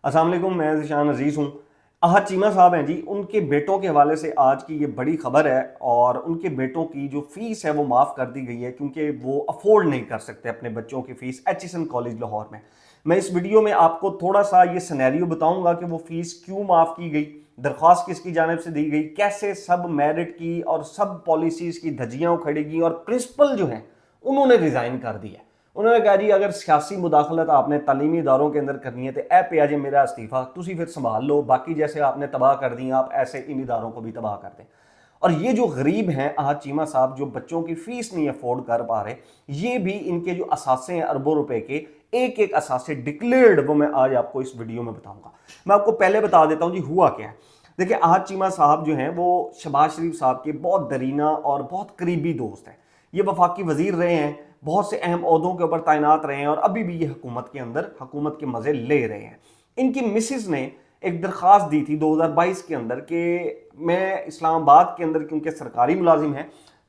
अस्सलाम वालेकुम, मैं ज़ीशान अजीज़ हूँ। अहद चीमा साहब हैं जी, उनके बेटों के हवाले से आज की ये बड़ी खबर है और उनके बेटों की जो फीस है वो माफ़ कर दी गई है क्योंकि वो अफोर्ड नहीं कर सकते अपने बच्चों की फ़ीस एचिसन कॉलेज लाहौर में। मैं इस वीडियो में आपको थोड़ा सा ये सिनेरियो बताऊंगा कि वो फ़ीस क्यों माफ़ की गई, दरख्वास्त किसकी जानिब से दी गई, कैसे सब मेरिट की और सब पॉलिसीज़ की धज्जियाँ उखड़ेगी और प्रिंसिपल जो हैं उन्होंने रिज़ाइन कर दिया। उन्होंने कहा जी अगर सियासी मुदाखलत आपने तालीमी इदारों के अंदर करनी है तो ए पे आज मेरा इस्तीफ़ा तुसी फिर संभाल लो, बाकी जैसे आपने तबाह कर दी आप ऐसे इन इदारों को भी तबाह कर दें। और ये जो गरीब हैं अहद चीमा साहब जो बच्चों की फीस नहीं अफोर्ड कर पा रहे, ये भी इनके जो असासे हैं अरबों रुपए के, एक एक असासे डिक्लेयर्ड, वो मैं आज आपको इस वीडियो में बताऊंगा। मैं आपको पहले बता देता हूं जी हुआ क्या है। देखिए अहद चीमा साहब जो हैं वो शहबाज शरीफ साहब के बहुत दरीना और बहुत करीबी दोस्त हैं। ये वफाकी वजीर रहे हैं, बहुत से अहम ओहदों के ऊपर तैनात रहे हैं और अभी भी ये हुकूमत के अंदर हुकूमत के मजे ले रहे हैं। इनकी मिसिज ने एक दरख्वास्त दी थी 2022 के अंदर कि मैं इस्लामाबाद के अंदर, क्योंकि सरकारी मुलाजिम है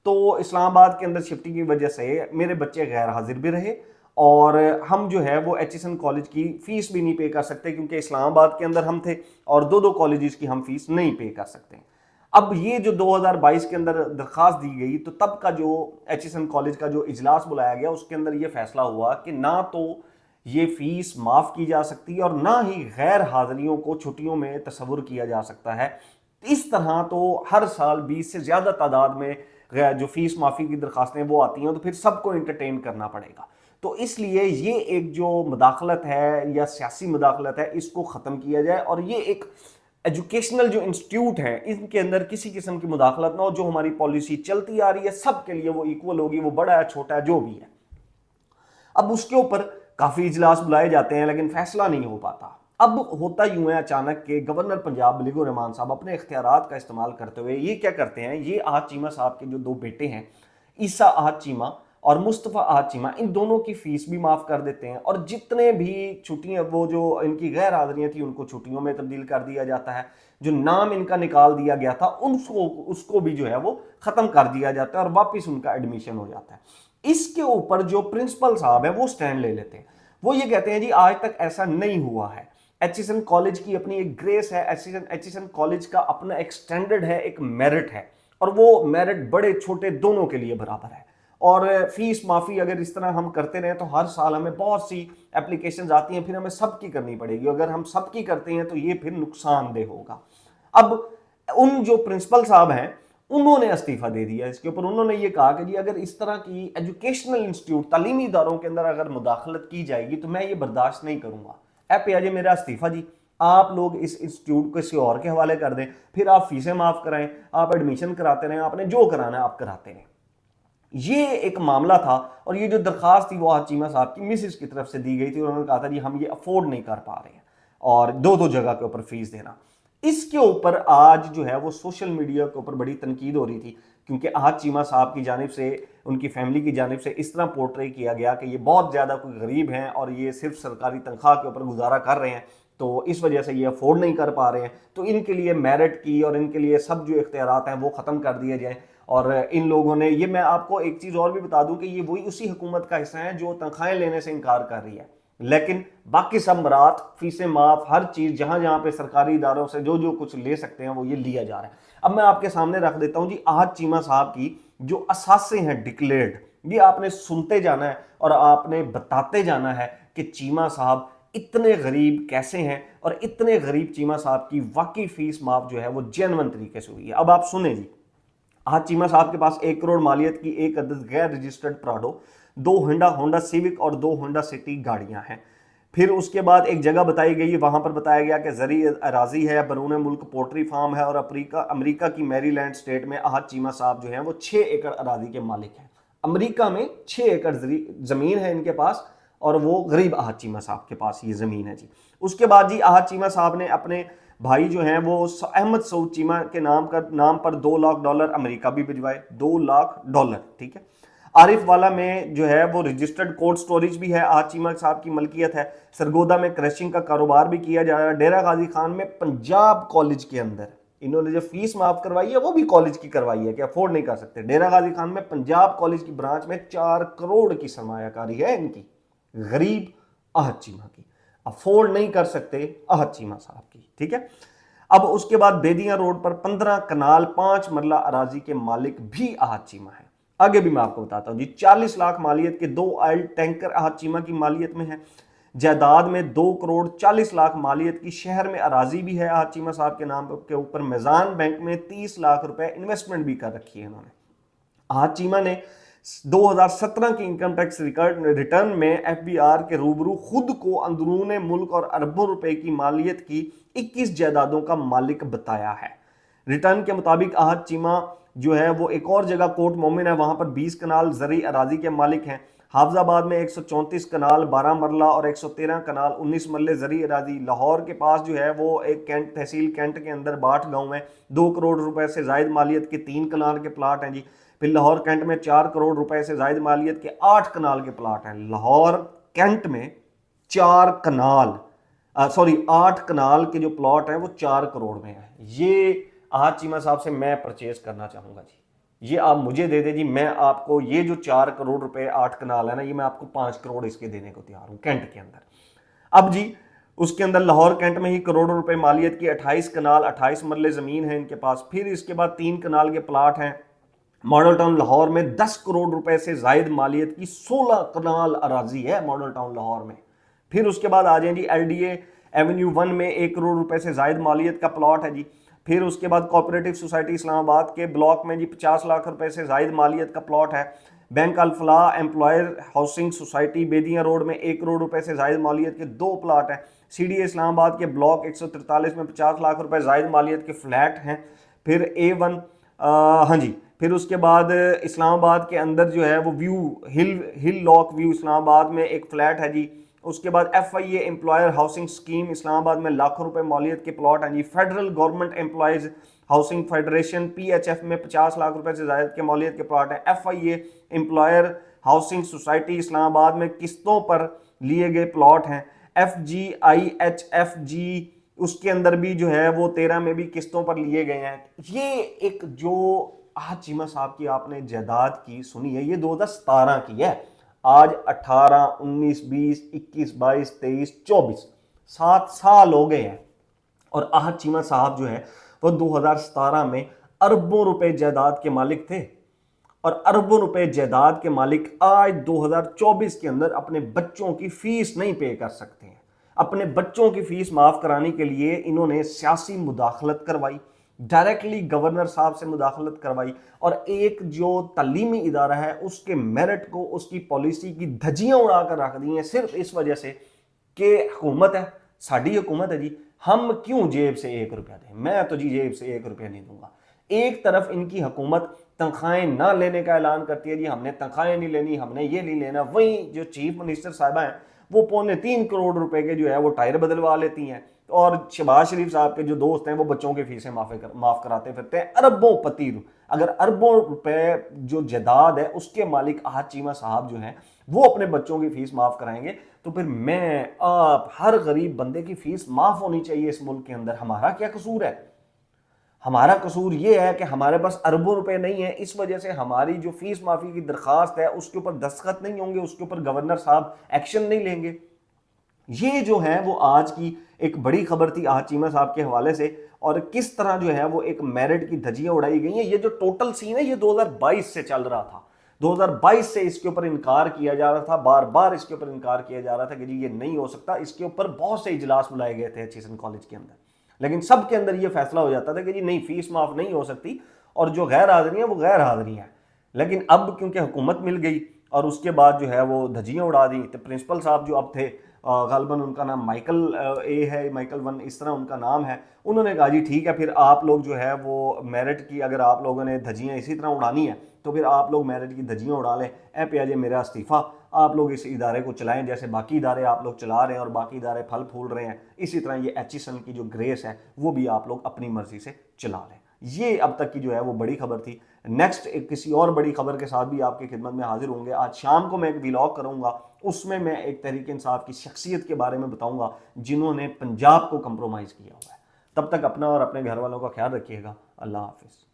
तो इस्लामाबाद के अंदर शिफ्टिंग की वजह से मेरे बच्चे गैर हाजिर भी रहे और हम जो है वो एचिसन कॉलेज की फीस भी नहीं पे कर सकते क्योंकि इस्लामाबाद के अंदर हम थे और दो दो कॉलेजेस की हम फीस नहीं पे कर सकते। अब ये जो 2022 के अंदर दरख्वास्त दी गई तो तब का जो एचिसन कॉलेज का जो इजलास बुलाया गया उसके अंदर ये फैसला हुआ कि ना तो ये फीस माफ की जा सकती और ना ही गैर हाजिरियों को छुट्टियों में तस्वुर किया जा सकता है। इस तरह तो हर साल 20 से ज्यादा तादाद में जो फीस माफी की दरखास्तें वो आती हैं तो फिर सबको इंटरटेन करना पड़ेगा। तो इसलिए ये एक जो मुदाखलत है या सियासी मुदाखलत है इसको ख़त्म किया जाए और ये एक एजुकेशनल जो इंस्टीट्यूट है इनके अंदर किसी किस्म की मुदाखलत ना हो। जो हमारी पॉलिसी चलती आ रही है सबके लिए वो इक्वल होगी, वो बड़ा है छोटा है जो भी है। अब उसके ऊपर काफी इजलास बुलाए जाते हैं लेकिन फैसला नहीं हो पाता। अब होता यूं है अचानक के गवर्नर पंजाब मलिक रहमान साहब अपने इख्तियारात का इस्तेमाल करते हुए ये क्या करते हैं, ये अहद चीमा साहब के जो दो बेटे हैं ईसा अहद चीमा और मुस्तफ़ा अहद चीमा, इन दोनों की फीस भी माफ कर देते हैं और जितने भी छुट्टियां वो जो इनकी गैर हाजिरियां थी उनको छुट्टियों में तब्दील कर दिया जाता है। जो नाम इनका निकाल दिया गया था उनको उसको भी जो है वो खत्म कर दिया जाता है और वापस उनका एडमिशन हो जाता है। इसके ऊपर जो प्रिंसिपल साहब है वो स्टैंड ले लेते हैं। वो ये कहते हैं जी आज तक ऐसा नहीं हुआ है, एचिसन कॉलेज की अपनी एक ग्रेस है, एचिसन कॉलेज का अपना एक स्टैंडर्ड है, एक मेरिट है और वो मेरिट बड़े छोटे दोनों के लिए बराबर है। और फीस माफी अगर इस तरह हम करते रहे तो हर साल हमें बहुत सी एप्लीकेशंस आती हैं, फिर हमें सबकी करनी पड़ेगी। अगर हम सबकी करते हैं तो ये फिर नुकसानदेह होगा। अब उन जो प्रिंसिपल साहब हैं उन्होंने इस्तीफा दे दिया इसके ऊपर। उन्होंने ये कहा कि जी अगर इस तरह की एजुकेशनल इंस्टीट्यूट तालीमी इदारों के अंदर अगर मुदाखलत की जाएगी तो मैं ये बर्दाश्त नहीं करूंगा। ए पे आज मेरा इस्तीफा जी, आप लोग इस इंस्टीट्यूट को किसी और के हवाले कर दें, फिर आप फीसें माफ कराएं, आप एडमिशन कराते रहें, आपने जो कराना है आप कराते रहें। ये एक मामला था और ये जो दरखास्त थी वो अहद चीमा साहब की मिसिस की तरफ से दी गई थी। उन्होंने कहा था जी हम ये अफोर्ड नहीं कर पा रहे हैं और दो दो जगह के ऊपर फीस देना। इसके ऊपर आज जो है वो सोशल मीडिया के ऊपर बड़ी तनकीद हो रही थी क्योंकि अहद चीमा साहब की जानिब से, उनकी फैमिली की जानिब से इस तरह पोर्ट्रे किया गया कि ये बहुत ज़्यादा कोई गरीब हैं और ये सिर्फ सरकारी तनख्वाह के ऊपर गुजारा कर रहे हैं तो इस वजह से ये अफोर्ड नहीं कर पा रहे हैं, तो इनके लिए मेरिट की और इनके लिए सब जो इख्तियारात हैं वो ख़त्म कर दिए जाएँ। और इन लोगों ने ये, मैं आपको एक चीज़ और भी बता दूं कि ये वही उसी हुकूमत का हिस्सा है जो तनख्वाहें लेने से इनकार कर रही है, लेकिन बाकी सब मरात, फीसें माफ, हर चीज़ जहां जहां पे सरकारी इदारों से जो जो कुछ ले सकते हैं वो ये लिया जा रहा है। अब मैं आपके सामने रख देता हूं जी अहद चीमा साहब की जो असासे हैं डिक्लेयर्ड, ये आपने सुनते जाना है और आपने बताते जाना है कि चीमा साहब इतने गरीब कैसे हैं और इतने गरीब चीमा साहब की वाकई फीस माफ जो है वो जेन्युइन तरीके से हुई है। अब आप सुने जी, आज चीमा साहब के पास 1 करोड़ मालियत की एक अदद गैर रजिस्टर्ड प्राडो, 2 होंडा सिविक और 2 होंडा सिटी गाड़ियां हैं। फिर उसके बाद एक जगह बताई गई, वहां पर बताया गया कि जरी अराजी है, बरून मुल्क पोल्ट्री फार्म है और अमेरिका की मैरीलैंड स्टेट में अहद चीमा साहब जो हैं वो 6 एकड़ अराजी के मालिक हैं। अमेरिका में 6 एकड़ जमीन है इनके पास और वो गरीब अहद चीमा साहब के पास ये जमीन है जी। उसके बाद जी अहद चीमा साहब ने अपने भाई जो हैं वो अहमद सऊद चीमा के नाम पर $2 लाख अमेरिका भी भिजवाए, $2 लाख, ठीक है। आरिफ वाला में जो है वो रजिस्टर्ड कोल्ड स्टोरेज भी है, अहद चीमा साहब की मलकियत है। सरगोदा में क्रशिंग का कारोबार भी किया जा रहा है। डेरा गाजी खान में पंजाब कॉलेज के अंदर इन्होंने जो फीस माफ करवाई है वो भी कॉलेज की करवाई है कि अफोर्ड नहीं कर सकते। डेरा गाजी खान में पंजाब कॉलेज की ब्रांच में 4 करोड़ की सरमायाकारी है इनकी, गरीब अहद चीमा की। अफोर्ड नहीं कर सकते आहत चीमा साहब की, ठीक है। अब उसके बाद बेदिया रोड पर 15 कनाल 5 मरला अराजी के मालिक भी आहत चीमा है। आगे भी मैं आपको बताता हूं जी। 40 लाख मालियत के 2 ऑयल टैंकर आहत चीमा की मालियत में है। जायदाद में 2 करोड़ 40 लाख मालियत की शहर में अराजी भी है आहत चीमा साहब के नाम के ऊपर। मैजान बैंक में 30 लाख रुपए इन्वेस्टमेंट भी कर रखी है इन्होंने। आहत चीमा ने 2017 की इनकम टैक्स रिटर्न में एफबीआर के रूबरू खुद को अंदरून मुल्क और अरबों रुपए की मालियत की 21 जायदादों का मालिक बताया है। रिटर्न के मुताबिक आहत चीमा जो है वो एक और जगह कोट मोमिन है, वहां पर 20 कनाल जरी अराजी के मालिक हैं। हाफजाबाद में 134 कनाल 12 मरला और 113 कनाल 19 मरले जरी अराजी। लाहौर के पास जो है वो एक कैंट तहसील कैंट के अंदर बाट गांव है, 2 करोड़ रुपए से जायद मालियत के 3 कनाल के प्लाट हैं जी। फिर लाहौर कैंट में 4 करोड़ रुपए से जायद मालियत के 8 कनाल के प्लाट हैं। लाहौर कैंट में 4 कनाल 8 कनाल के जो प्लॉट हैं वो 4 करोड़ में है। ये आहत चीमा साहब से मैं परचेज करना चाहूंगा जी, ये आप मुझे दे दे जी, मैं आपको ये जो 4 करोड़ रुपए 8 कनाल है ना, ये मैं आपको 5 करोड़ इसके देने को तैयार हूं कैंट के अंदर। अब जी उसके अंदर लाहौर कैंट में ही करोड़ों रुपए मालियत की 28 कनाल 28 मरले जमीन है इनके पास। फिर इसके बाद 3 कनाल के प्लाट हैं मॉडल टाउन लाहौर में। 10 करोड़ रुपए से जायद मालियत की 16 कनाल अराजी है मॉडल टाउन लाहौर में। फिर उसके बाद आ जाए जी एलडीए एवेन्यू 1 में 1 करोड़ रुपए से जायद मालियत का प्लॉट है जी। फिर उसके बाद कोऑपरेटिव सोसाइटी इस्लामाबाद के ब्लॉक में जी 50 लाख रुपए से जायद मालियत का प्लॉट है। Bank Al Falah employer housing society बेदिया रोड में 1 करोड़ रुपए से जायद मालियत के 2 प्लॉट हैं। सीडीए इस्लामाबाद के ब्लॉक 143 में 50 लाख रुपए जायद मालियत के फ्लैट हैं। फिर A1 हाँ जी, फिर उसके बाद इस्लामाबाद के अंदर जो है वो view hill lock view Islamabad में एक फ्लैट है जी। उसके बाद FIA employer housing scheme Islamabad में लाखों रुपए मौलियत के प्लॉट हैं जी। Federal government employees housing federation PHF में 50 लाख रुपए से ज्यादा के मौलियत के प्लॉट हैं। FIA employer housing society Islamabad में किस्तों पर लिए गए प्लॉट हैं। FGIHFG उसके अंदर भी जो है वो 13 में भी किस्तों पर लिए गए हैं। ये एक जो आहत चीमा साहब की आपने जायदाद की सुनी है, ये 2017 की है। आज 18, 19, 20, 21, 22, 23, 24 7 साल हो गए हैं। और आहत चीमा साहब जो है वो 2017 में अरबों रुपए जायदाद के मालिक थे। और अरबों रुपए जायदाद के मालिक आज 2024 के अंदर अपने बच्चों की फीस नहीं पे कर सकते हैं। अपने बच्चों की फीस माफ कराने के लिए इन्होंने सियासी मुदाखलत करवाई, डायरेक्टली गवर्नर साहब से मुदाखलत करवाई और एक जो तालीमी इदारा है उसके मेरिट को, उसकी पॉलिसी की धज्जियां उड़ाकर रख दी हैं सिर्फ इस वजह से कि हुकूमत है, साड़ी हुकूमत है जी, हम क्यों जेब से 1 रुपया दें। मैं तो जी जेब से 1 रुपया नहीं दूंगा। एक तरफ इनकी हुकूमत तनख्वाहें ना लेने का ऐलान करती है जी, हमने तनख्वाहें नहीं लेनी, हमने ये नहीं लेना। वहीं जो चीफ मिनिस्टर साहबा हैं वो 3.25 करोड़ रुपए के जो है वो टायर बदलवा लेती हैं। और शहबाज शरीफ साहब के जो दोस्त हैं वो बच्चों की फीसें माफ कराते फिरते हैं। अरबों पति, अगर अरबों रुपए जो जायदाद है उसके मालिक आहत चीमा साहब जो हैं वो अपने बच्चों की फीस माफ कराएंगे, तो फिर मैं आप हर गरीब बंदे की फीस माफ होनी चाहिए इस मुल्क के अंदर। हमारा क्या कसूर है? हमारा कसूर ये है कि हमारे पास अरबों रुपए नहीं है, इस वजह से हमारी जो फीस माफी की दरखास्त है उसके ऊपर दस्तखत नहीं होंगे, उसके ऊपर गवर्नर साहब एक्शन नहीं लेंगे। ये जो है वो आज की एक बड़ी खबर थी आहत चीमा साहब के हवाले से, और किस तरह जो है वो एक मेरिट की धज्जियां उड़ाई गई हैं। ये जो टोटल सीन है ये 2022 से चल रहा था। 2022 से इसके ऊपर इनकार किया जा रहा था, बार बार इसके ऊपर इनकार किया जा रहा था कि जी ये नहीं हो सकता। इसके ऊपर बहुत से इजलास बुलाए गए थे एचईएसएन कॉलेज के अंदर, लेकिन सब के अंदर ये फैसला हो जाता था कि जी नहीं, फीस माफ नहीं हो सकती और जो गैर हाजिरी है वो गैर हाजिरी है। लेकिन अब क्योंकि हुकूमत मिल गई और उसके बाद जो है वो धज्जियां उड़ा दी, तो प्रिंसिपल साहब जो अब थे, गालबन उनका नाम माइकल ए है, माइकल 1 इस तरह उनका नाम है, उन्होंने कहा जी ठीक है, फिर आप लोग जो है वो मेरिट की, अगर आप लोगों ने धज्जियां इसी तरह उड़ानी है तो फिर आप लोग मेरिट की धज्जियां उड़ा लें। ए पे अजय मेरा इस्तीफ़ा, आप लोग इस इदारे को चलाएं जैसे बाकी इदारे आप लोग चला रहे हैं और बाकी इदारे फल फूल रहे हैं, इसी तरह ये एचईएसएन की जो ग्रेस है वो भी आप लोग अपनी मर्जी से चला लें। ये अब तक की जो है वो बड़ी खबर थी। नेक्स्ट किसी और बड़ी खबर के साथ भी आपकी खिदमत में हाजिर होंगे। आज शाम को मैं एक व्लॉग करूंगा, उसमें मैं एक तहरीक इंसाफ की शख्सियत के बारे में बताऊंगा जिन्होंने पंजाब को कंप्रोमाइज़ किया हुआ है। तब तक अपना और अपने घर वालों का ख्याल रखिएगा। अल्लाह हाफिज़।